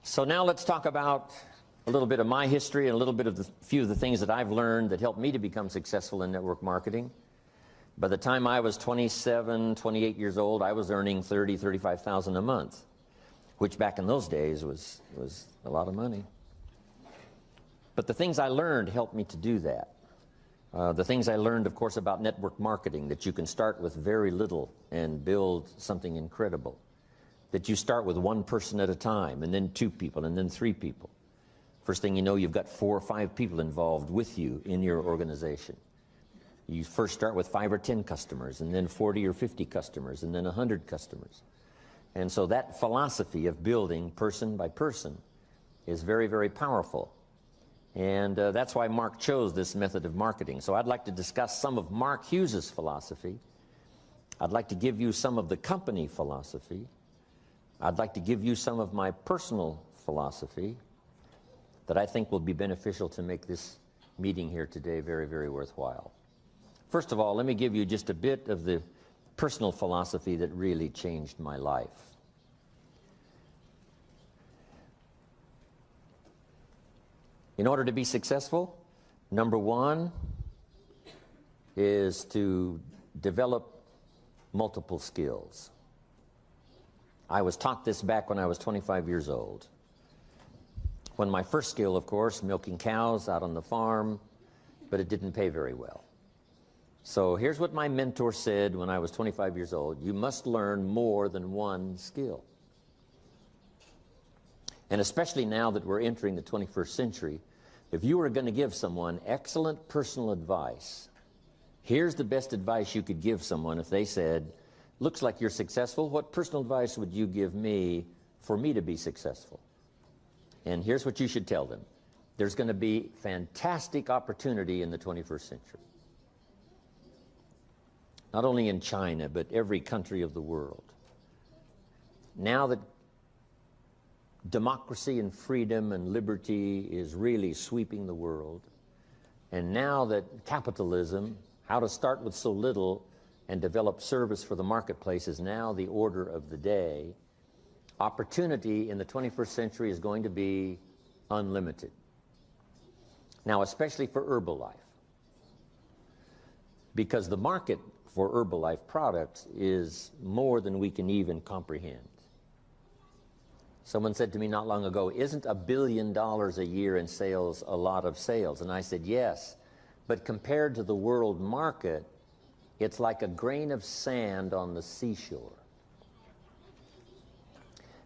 So now let's talk about a little bit of my history and a little bit of few of the things that I've learned that helped me to become successful in network marketing. By the time I was 27, 28 years old, I was earning $30,000, $35,000 a month, which back in those days was a lot of money. But the things I learned helped me to do that. The things I learned, of course, about network marketing, that you can start with very little and build something incredible. That you start with one person at a time, and then 2 people, and then 3 people. First thing you know, you've got 4 or 5 people involved with you in your organization. You first start with 5 or 10 customers, and then 40 or 50 customers, and then 100 customers. And so that philosophy of building person by person is very, very powerful. And that's why Mark chose this method of marketing. So I'd like to discuss some of Mark Hughes's philosophy. I'd like to give you some of the company philosophy. I'd like to give you some of my personal philosophy that I think will be beneficial to make this meeting here today very, very worthwhile. First of all, let me give you just a bit of the personal philosophy that really changed my life. In order to be successful, number 1 is to develop multiple skills. I was taught this back when I was 25 years old. When my first skill, of course, milking cows out on the farm, but it didn't pay very well. So here's what my mentor said when I was 25 years old: you must learn more than one skill. And especially now that we're entering the 21st century, if you were going to give someone excellent personal advice, here's the best advice you could give someone if they said, looks like you're successful, what personal advice would you give me for me to be successful? And here's what you should tell them: there's going to be fantastic opportunity in the 21st century. Not only in China, but every country of the world. Now that democracy and freedom and liberty is really sweeping the world, and now that capitalism, how to start with so little and develop service for the marketplace, is now the order of the day, opportunity in the 21st century is going to be unlimited. Now, especially for Herbalife, because the market for Herbalife products is more than we can even comprehend. Someone said to me not long ago, isn't $1 billion a year in sales a lot of sales? And I said, yes, but compared to the world market, it's like a grain of sand on the seashore.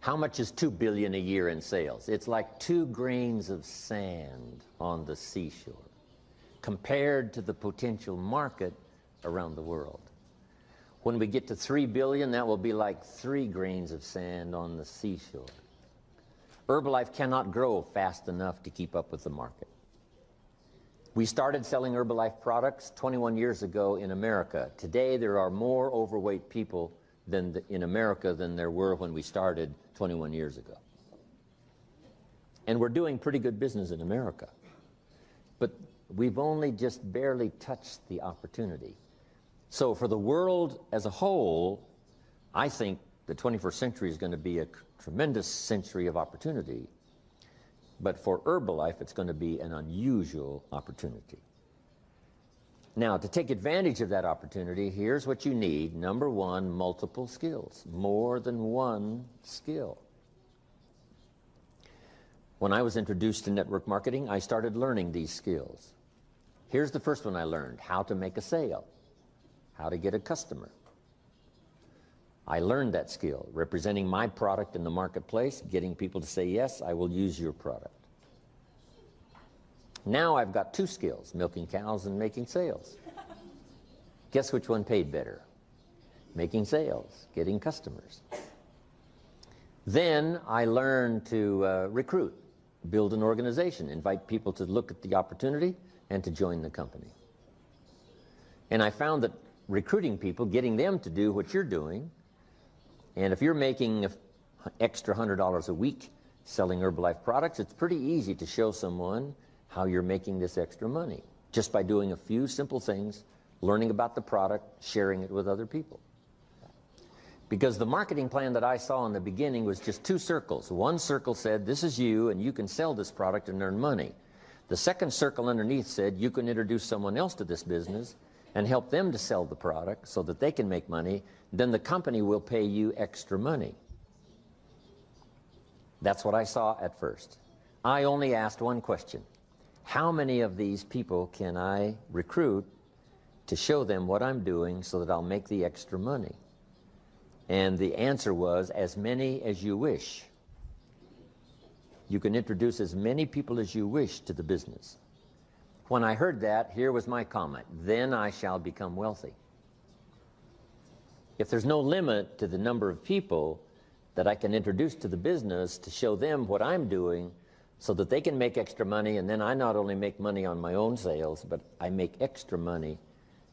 How much is $2 billion a year in sales? It's like 2 grains of sand on the seashore compared to the potential market around the world. When we get to 3 billion, that will be like 3 grains of sand on the seashore. Herbalife cannot grow fast enough to keep up with the market. We started selling Herbalife products 21 years ago in America. Today, there are more overweight people in America than there were when we started 21 years ago. And we're doing pretty good business in America. But we've only just barely touched the opportunity. So for the world as a whole, I think the 21st century is going to be a tremendous century of opportunity. But for Herbalife, it's going to be an unusual opportunity. Now, to take advantage of that opportunity, here's what you need. Number 1, multiple skills. More than one skill. When I was introduced to network marketing, I started learning these skills. Here's the first one I learned: how to make a sale, how to get a customer. I learned that skill, representing my product in the marketplace, getting people to say, yes, I will use your product. Now I've got 2 skills, milking cows and making sales. Guess which one paid better? Making sales, getting customers. Then I learned to recruit, build an organization, invite people to look at the opportunity and to join the company. And I found that recruiting people, getting them to do what you're doing, and if you're making an extra $100 a week selling Herbalife products, it's pretty easy to show someone how you're making this extra money, just by doing a few simple things, learning about the product, sharing it with other people. Because the marketing plan that I saw in the beginning was just two circles. One circle said, this is you, and you can sell this product and earn money. The second circle underneath said, you can introduce someone else to this business and help them to sell the product so that they can make money. Then the company will pay you extra money. That's what I saw at first. I only asked one question. How many of these people can I recruit to show them what I'm doing so that I'll make the extra money? And the answer was, as many as you wish. You can introduce as many people as you wish to the business. When I heard that, here was my comment: then I shall become wealthy. If there's no limit to the number of people that I can introduce to the business to show them what I'm doing so that they can make extra money, and then I not only make money on my own sales, but I make extra money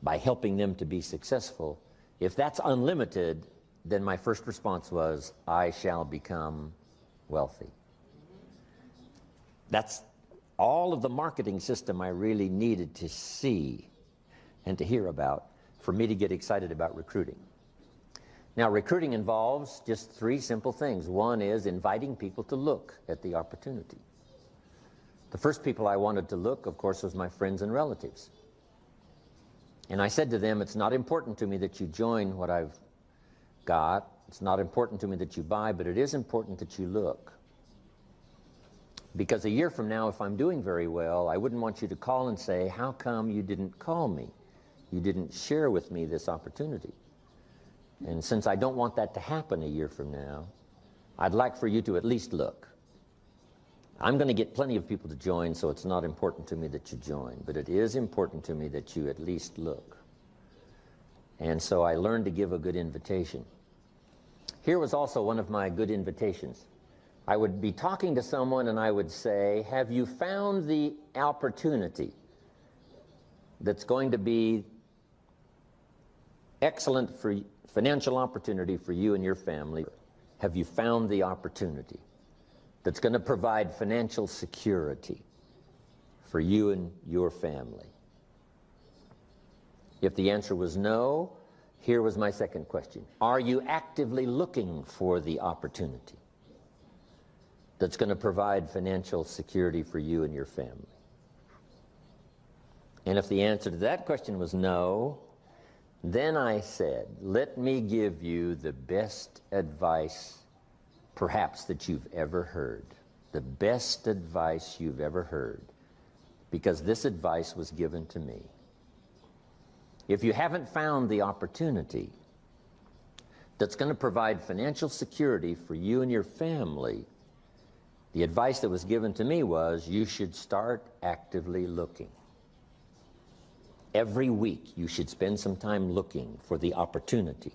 by helping them to be successful. If that's unlimited, then my first response was, I shall become wealthy. That's all of the marketing system I really needed to see and to hear about for me to get excited about recruiting. Now, recruiting involves just three simple things. One is inviting people to look at the opportunity. The first people I wanted to look, of course, was my friends and relatives. And I said to them, it's not important to me that you join what I've got. It's not important to me that you buy, but it is important that you look. Because a year from now, if I'm doing very well, I wouldn't want you to call and say, how come you didn't call me? You didn't share with me this opportunity. And since I don't want that to happen a year from now, I'd like for you to at least look. I'm going to get plenty of people to join, so it's not important to me that you join, but it is important to me that you at least look. And so I learned to give a good invitation. Here was also one of my good invitations. I would be talking to someone and I would say, have you found the opportunity that's going to be excellent for financial opportunity for you and your family? Have you found the opportunity that's going to provide financial security for you and your family? If the answer was no, here was my second question. Are you actively looking for the opportunity that's going to provide financial security for you and your family? And if the answer to that question was no, then I said, let me give you the best advice perhaps that you've ever heard. The best advice you've ever heard. Because this advice was given to me. If you haven't found the opportunity that's going to provide financial security for you and your family, the advice that was given to me was, you should start actively looking. Every week, you should spend some time looking for the opportunity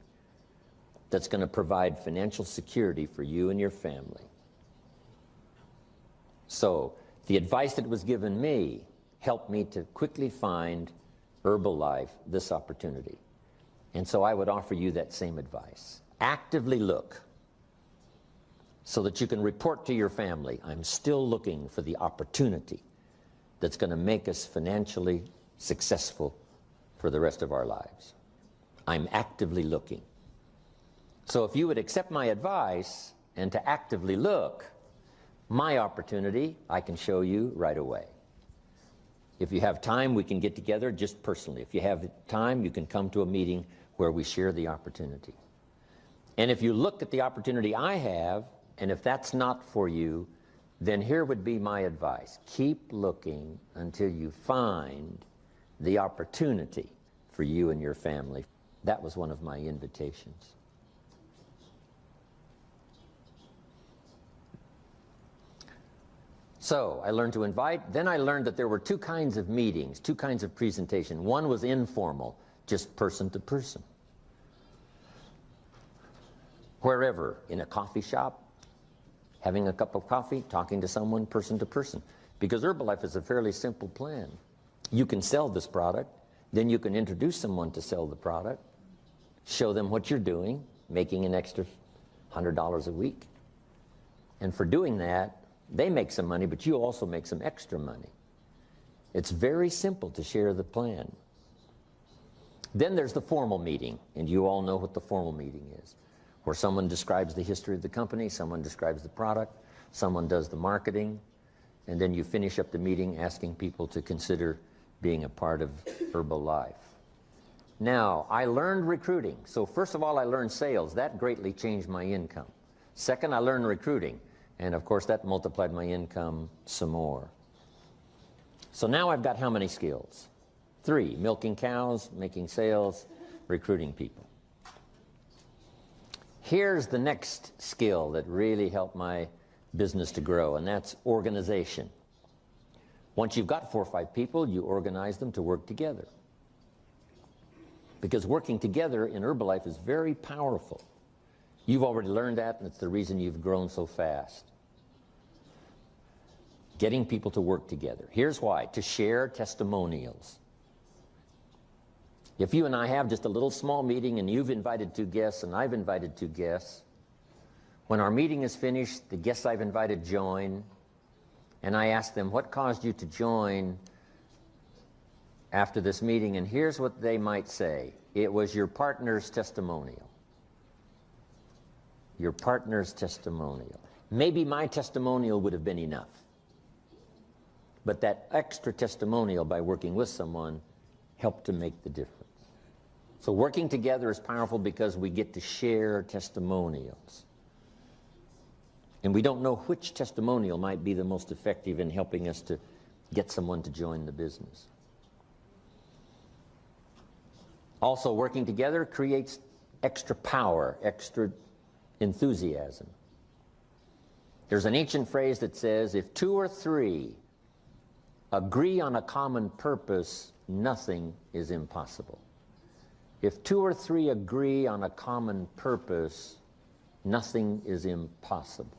that's going to provide financial security for you and your family. So, the advice that was given me helped me to quickly find Herbalife this opportunity. And so I would offer you that same advice. Actively look so that you can report to your family, I'm still looking for the opportunity that's going to make us financially successful for the rest of our lives. I'm actively looking. So if you would accept my advice and to actively look, my opportunity I can show you right away. If you have time, we can get together just personally. If you have time, you can come to a meeting where we share the opportunity. And if you look at the opportunity I have, and if that's not for you, then here would be my advice. Keep looking until you find the opportunity for you and your family. That was one of my invitations. So I learned to invite. Then I learned that there were two kinds of meetings, two kinds of presentation. One was informal, just person to person. Wherever, in a coffee shop, having a cup of coffee, talking to someone person to person. Because Herbalife is a fairly simple plan. You can sell this product, then you can introduce someone to sell the product, show them what you're doing, making an extra $100 a week. And for doing that, they make some money, but you also make some extra money. It's very simple to share the plan. Then there's the formal meeting, and you all know what the formal meeting is, where someone describes the history of the company, someone describes the product, someone does the marketing, and then you finish up the meeting asking people to consider being a part of Herbalife. Now, I learned recruiting. So first of all, I learned sales. That greatly changed my income. Second, I learned recruiting. And of course, that multiplied my income some more. So now I've got how many skills? 3, milking cows, making sales, recruiting people. Here's the next skill that really helped my business to grow, and that's organization. Once you've got 4 or 5 people, you organize them to work together. Because working together in Herbalife is very powerful. You've already learned that, and it's the reason you've grown so fast. Getting people to work together. Here's why: to share testimonials. If you and I have just a little small meeting and you've invited 2 guests and I've invited 2 guests, when our meeting is finished, the guests I've invited join, and I ask them, what caused you to join after this meeting? And here's what they might say: it was your partner's testimonial. Your partner's testimonial. Maybe my testimonial would have been enough. But that extra testimonial by working with someone helped to make the difference. So working together is powerful because we get to share testimonials. And we don't know which testimonial might be the most effective in helping us to get someone to join the business. Also, working together creates extra power, extra enthusiasm. There's an ancient phrase that says, if 2 or 3 agree on a common purpose, nothing is impossible. If 2 or 3 agree on a common purpose, nothing is impossible.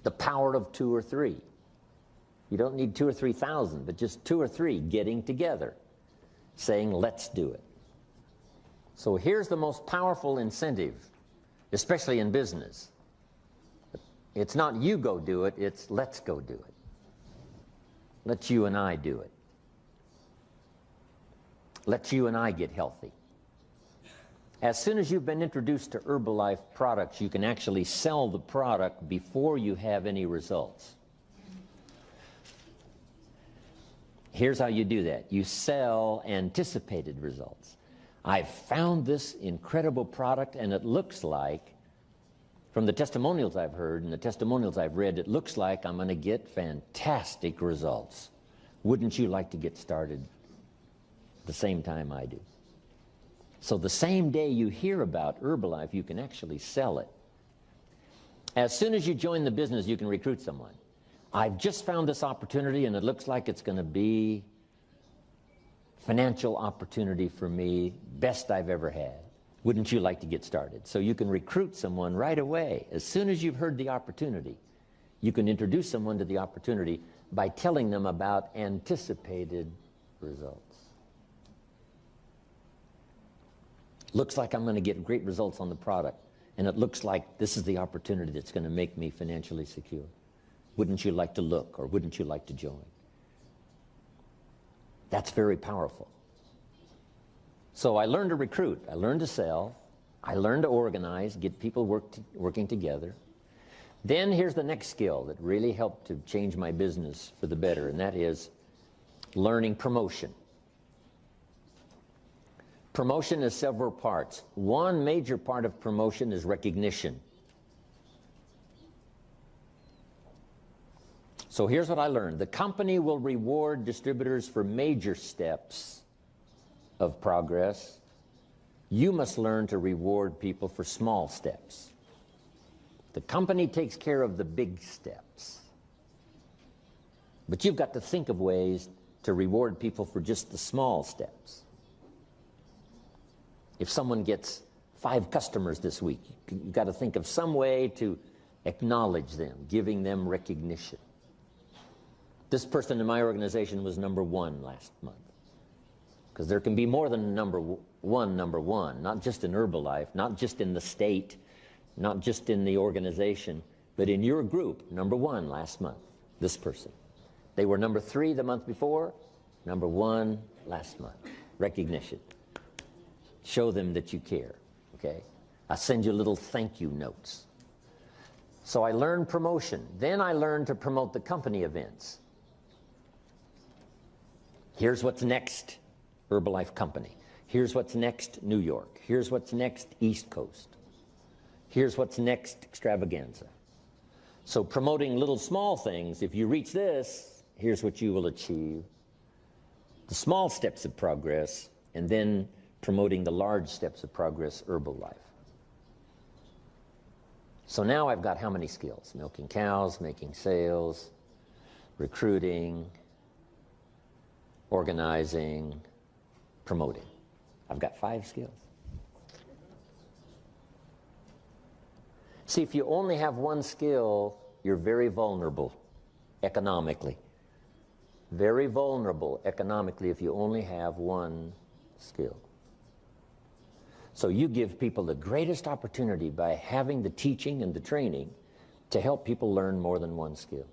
The power of 2 or 3. You don't need 2 or 3,000, but just 2 or 3 getting together, saying, let's do it. So here's the most powerful incentive, especially in business. It's not you go do it, it's let's go do it. Let you and I do it. Let you and I get healthy. As soon as you've been introduced to Herbalife products, you can actually sell the product before you have any results. Here's how you do that. You sell anticipated results. I've found this incredible product, and it looks like, from the testimonials I've heard and the testimonials I've read, it looks like I'm going to get fantastic results. Wouldn't you like to get started the same time I do? So the same day you hear about Herbalife, you can actually sell it. As soon as you join the business, you can recruit someone. I've just found this opportunity, and it looks like it's going to be financial opportunity for me, best I've ever had. Wouldn't you like to get started? So you can recruit someone right away. As soon as you've heard the opportunity, you can introduce someone to the opportunity by telling them about anticipated results. Looks like I'm going to get great results on the product, and it looks like this is the opportunity that's going to make me financially secure. Wouldn't you like to look, or wouldn't you like to join? That's very powerful. So I learned to recruit, I learned to sell, I learned to organize, get people working together. Then here's the next skill that really helped to change my business for the better, and that is learning promotion. Promotion is several parts. One major part of promotion is recognition. So here's what I learned. The company will reward distributors for major steps of progress. You must learn to reward people for small steps. The company takes care of the big steps. But you've got to think of ways to reward people for just the small steps. If someone gets 5 customers this week, you've got to think of some way to acknowledge them, giving them recognition. This person in my organization was number 1 last month. Because there can be more than number one, not just in Herbalife, not just in the state, not just in the organization, but in your group, number 1 last month, this person. They were number 3 the month before, number 1 last month. Recognition. Show them that you care, okay? I send you little thank you notes. So I learned promotion. Then I learned to promote the company events. Here's what's next, Herbalife Company. Here's what's next, New York. Here's what's next, East Coast. Here's what's next, extravaganza. So promoting little small things, if you reach this, here's what you will achieve. The small steps of progress, and then promoting the large steps of progress, Herbalife. So now I've got how many skills? Milking cows, making sales, recruiting, organizing, promoting. I've got 5 skills. See, if you only have one skill, you're very vulnerable economically. Very vulnerable economically if you only have one skill. So you give people the greatest opportunity by having the teaching and the training to help people learn more than one skill.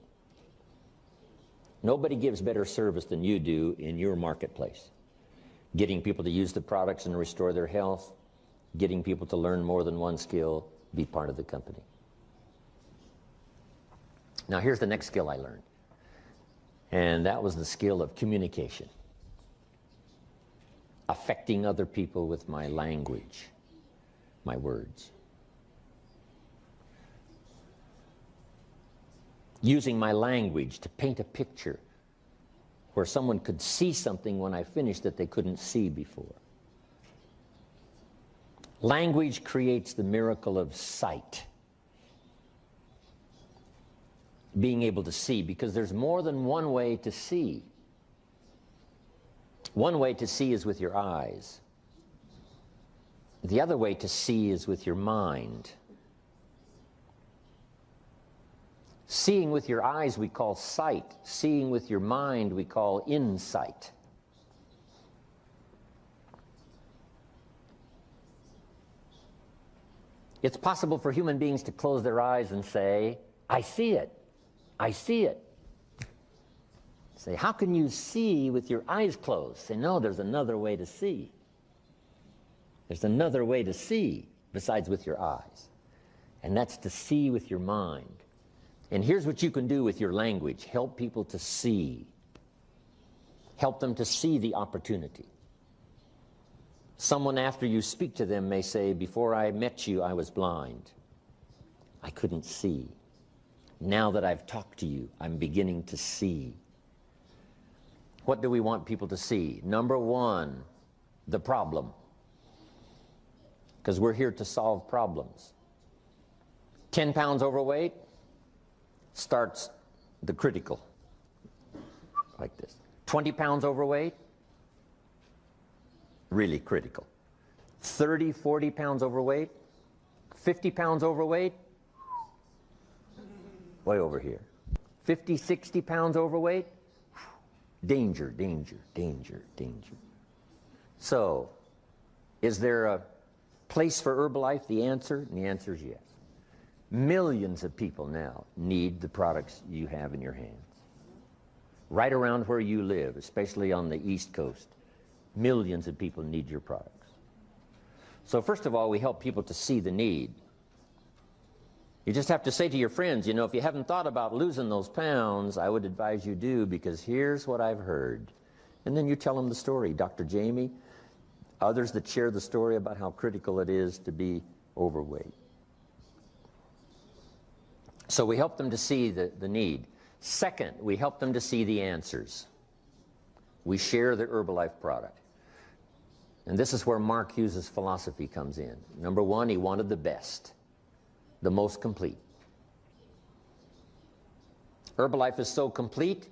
Nobody gives better service than you do in your marketplace. Getting people to use the products and restore their health, getting people to learn more than one skill, be part of the company. Now here's the next skill I learned. And that was the skill of communication. Affecting other people with my language, my words. Using my language to paint a picture where someone could see something when I finished that they couldn't see before. Language creates the miracle of sight. Being able to see, because there's more than one way to see. One way to see is with your eyes. The other way to see is with your mind. Seeing with your eyes we call sight. Seeing with your mind we call insight. It's possible for human beings to close their eyes and say, I see it. I see it. Say, how can you see with your eyes closed? Say, no, there's another way to see. There's another way to see besides with your eyes. And that's to see with your mind. And here's what you can do with your language. Help people to see. Help them to see the opportunity. Someone after you speak to them may say, before I met you, I was blind. I couldn't see. Now that I've talked to you, I'm beginning to see. What do we want people to see? Number one, the problem. Because we're here to solve problems. 10 pounds overweight starts the critical, like this. 20 pounds overweight, really critical. 30, 40 pounds overweight, 50 pounds overweight, way over here. 50, 60 pounds overweight, danger, danger, danger, danger. So, is there a place for Herbalife? The answer, and the answer is yes. Millions of people now need the products you have in your hands. Right around where you live, especially on the East Coast, millions of people need your products. So first of all, we help people to see the need. You just have to say to your friends, you know, if you haven't thought about losing those pounds, I would advise you do, because here's what I've heard. And then you tell them the story. Dr. Jamie, others that share the story about how critical it is to be overweight. So we help them to see the need. Second, we help them to see the answers. We share the Herbalife product. And this is where Mark Hughes' philosophy comes in. Number one, he wanted the best, the most complete. Herbalife is so complete,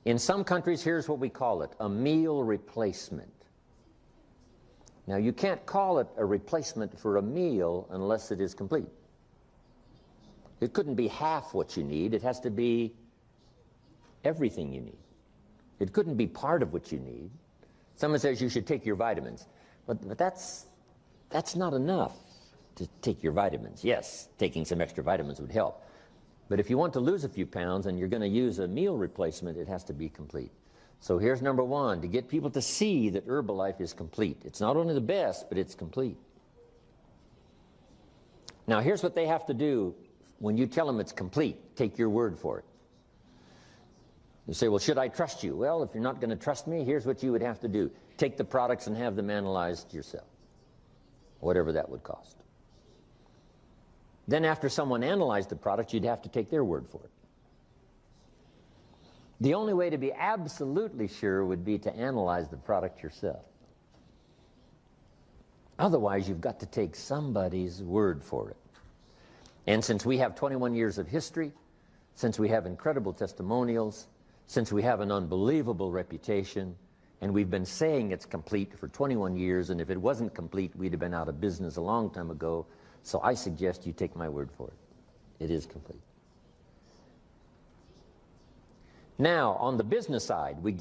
in some countries, here's what we call it, a meal replacement. Now, you can't call it a replacement for a meal unless it is complete. It couldn't be half what you need. It has to be everything you need. It couldn't be part of what you need. Someone says you should take your vitamins, but that's not enough to take your vitamins. Yes, taking some extra vitamins would help. But if you want to lose a few pounds and you're going to use a meal replacement, it has to be complete. So here's number one, to get people to see that Herbalife is complete. It's not only the best, but it's complete. Now, here's what they have to do when you tell them it's complete. Take your word for it. You say, well, should I trust you? Well, if you're not going to trust me, here's what you would have to do. Take the products and have them analyzed yourself, whatever that would cost. Then after someone analyzed the product, you'd have to take their word for it. The only way to be absolutely sure would be to analyze the product yourself. Otherwise, you've got to take somebody's word for it. And since we have 21 years of history, since we have incredible testimonials, since we have an unbelievable reputation, and we've been saying it's complete for 21 years, and if it wasn't complete, we'd have been out of business a long time ago, so I suggest you take my word for it. It is complete. Now, on the business side, you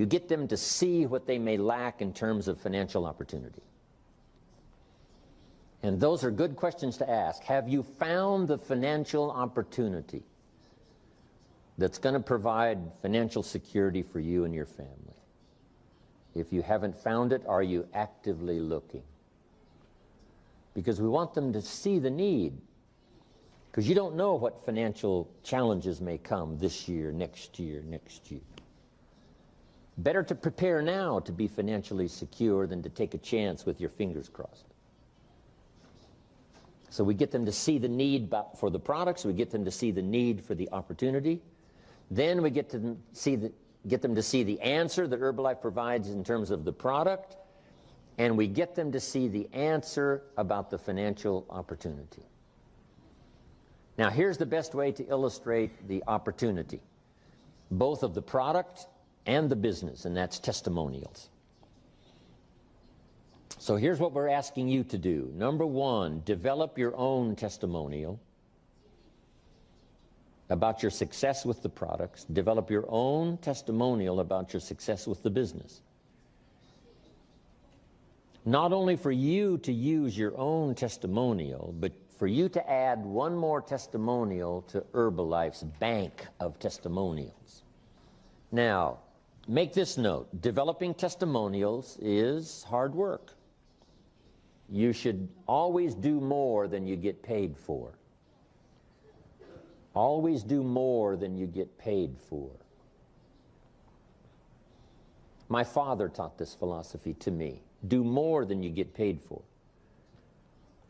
get them to see what they may lack in terms of financial opportunity. And those are good questions to ask. Have you found the financial opportunity that's going to provide financial security for you and your family? If you haven't found it, are you actively looking? Because we want them to see the need. Because you don't know what financial challenges may come this year, next year, next year. Better to prepare now to be financially secure than to take a chance with your fingers crossed. So we get them to see the need for the products, we get them to see the need for the opportunity. Then we get them to see the answer that Herbalife provides in terms of the product, and we get them to see the answer about the financial opportunity. Now, here's the best way to illustrate the opportunity, both of the product and the business, and that's testimonials. So here's what we're asking you to do. Number one, develop your own testimonial about your success with the products. Develop your own testimonial about your success with the business. Not only for you to use your own testimonial, but for you to add one more testimonial to Herbalife's bank of testimonials. Now, make this note. Developing testimonials is hard work. You should always do more than you get paid for. Always do more than you get paid for. My father taught this philosophy to me. Do more than you get paid for.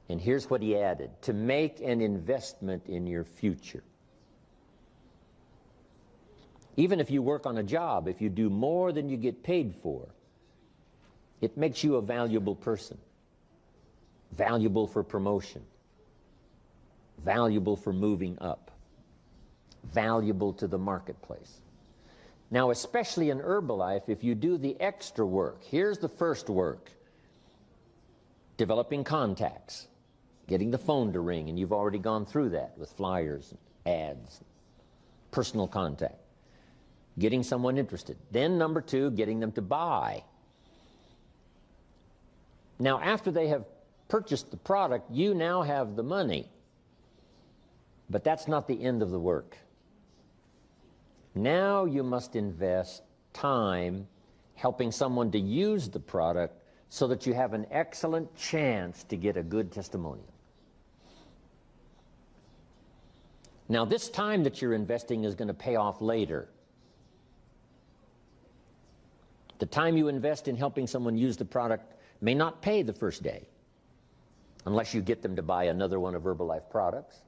And here's what he added: to make an investment in your future. Even if you work on a job, if you do more than you get paid for, it makes you a valuable person. Valuable for promotion. Valuable for moving up. Valuable to the marketplace. Now, especially in Herbalife, if you do the extra work, here's the first work. Developing contacts. Getting the phone to ring, and you've already gone through that with flyers, and ads, personal contact. Getting someone interested. Then number two, getting them to buy. Now, after they have purchased the product, you now have the money. But that's not the end of the work. Now you must invest time helping someone to use the product so that you have an excellent chance to get a good testimonial. Now, this time that you're investing is going to pay off later. The time you invest in helping someone use the product may not pay the first day, unless you get them to buy another one of Herbalife products.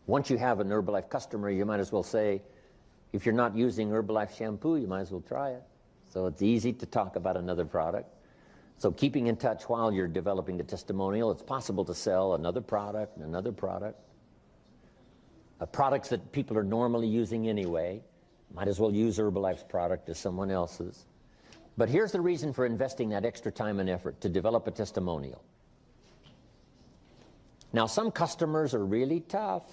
Once you have an Herbalife customer, you might as well say, if you're not using Herbalife shampoo, you might as well try it. So it's easy to talk about another product. So keeping in touch while you're developing the testimonial, it's possible to sell another product and another product. Products that people are normally using anyway. Might as well use Herbalife's product as someone else's. But here's the reason for investing that extra time and effort, to develop a testimonial. Now, some customers are really tough.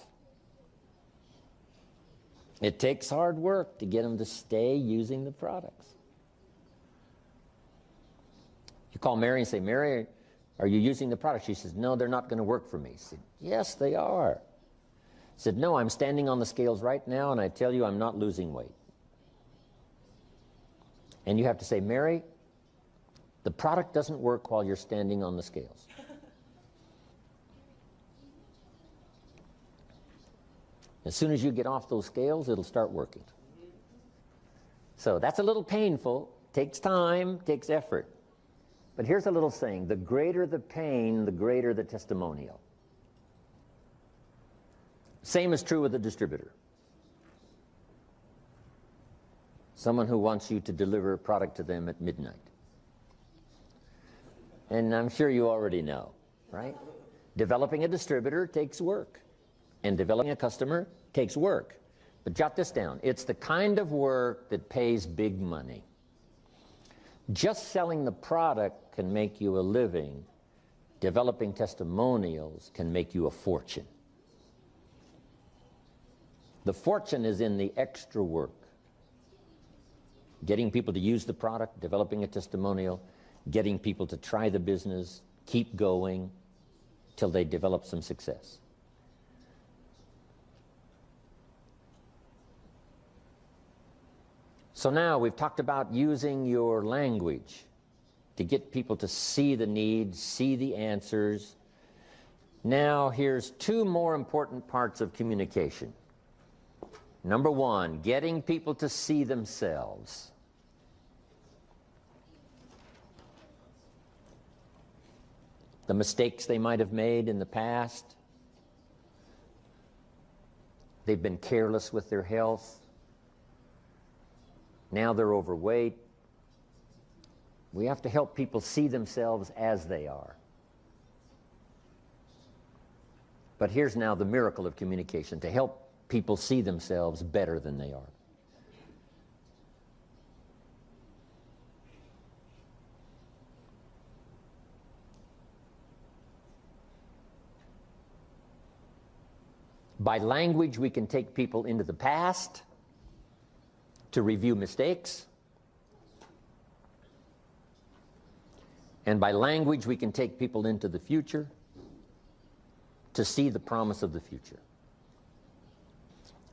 It takes hard work to get them to stay using the products. You call Mary and say, Mary, are you using the product? She says, no, they're not going to work for me. I said, yes, they are. I said, no, I'm standing on the scales right now, and I tell you I'm not losing weight. And you have to say, Mary, the product doesn't work while you're standing on the scales. As soon as you get off those scales, it'll start working. So that's a little painful, takes time, takes effort. But here's a little saying: the greater the pain, the greater the testimonial. Same is true with a distributor. Someone who wants you to deliver a product to them at midnight. And I'm sure you already know, right? Developing a distributor takes work, and developing a customer takes work. But jot this down: it's the kind of work that pays big money. Just selling the product can make you a living. Developing testimonials can make you a fortune. The fortune is in the extra work. Getting people to use the product, developing a testimonial, getting people to try the business, keep going till they develop some success. So now we've talked about using your language to get people to see the needs, see the answers. Now here's two more important parts of communication. Number one, getting people to see themselves. The mistakes they might have made in the past. They've been careless with their health. Now they're overweight. We have to help people see themselves as they are. But here's now the miracle of communication: to help people see themselves better than they are. By language, we can take people into the past to review mistakes. And by language, we can take people into the future to see the promise of the future.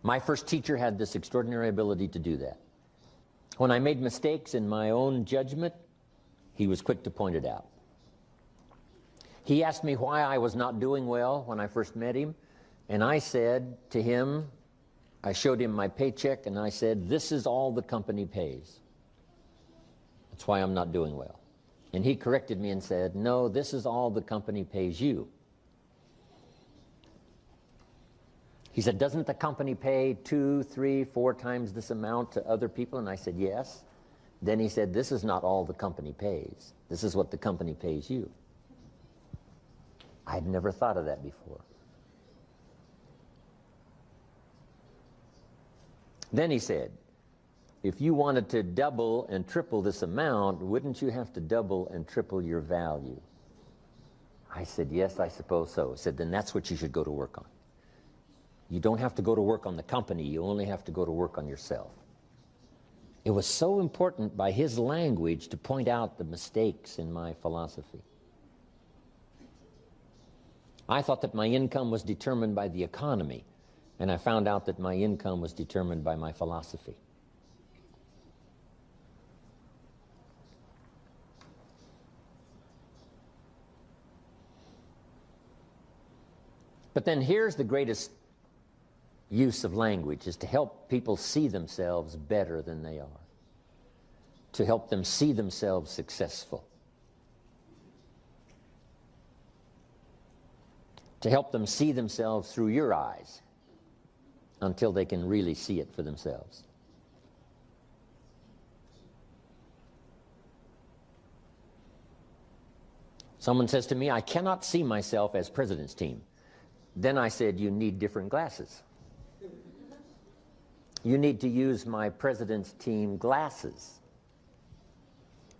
My first teacher had this extraordinary ability to do that. When I made mistakes in my own judgment, he was quick to point it out. He asked me why I was not doing well when I first met him, and I said to him, I showed him my paycheck, and I said, "This is all the company pays. That's why I'm not doing well." And he corrected me and said, "No, this is all the company pays you." He said, "Doesn't the company pay 2, 3, 4 times this amount to other people?" And I said, "Yes." Then he said, "This is not all the company pays. This is what the company pays you." I'd never thought of that before. Then he said, "If you wanted to double and triple this amount, wouldn't you have to double and triple your value?" I said, "Yes, I suppose so." He said, "Then that's what you should go to work on. You don't have to go to work on the company, you only have to go to work on yourself." It was so important by his language to point out the mistakes in my philosophy. I thought that my income was determined by the economy, and I found out that my income was determined by my philosophy. But then here's the greatest use of language, is to help people see themselves better than they are, to help them see themselves successful, to help them see themselves through your eyes until they can really see it for themselves. Someone says to me, "I cannot see myself as president's team." Then I said, "You need different glasses. You need to use my president's team glasses.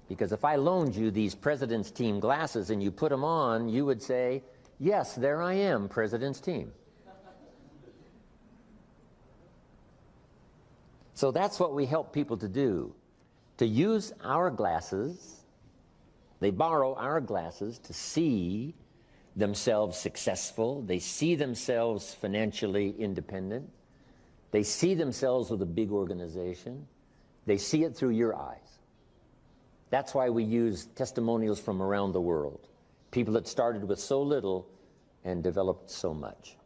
Because if I loaned you these president's team glasses and you put them on, you would say, 'Yes, there I am, president's team.'" So that's what we help people to do, to use our glasses. They borrow our glasses to see themselves successful. They see themselves financially independent. They see themselves with a big organization. They see it through your eyes. That's why we use testimonials from around the world. People that started with so little and developed so much.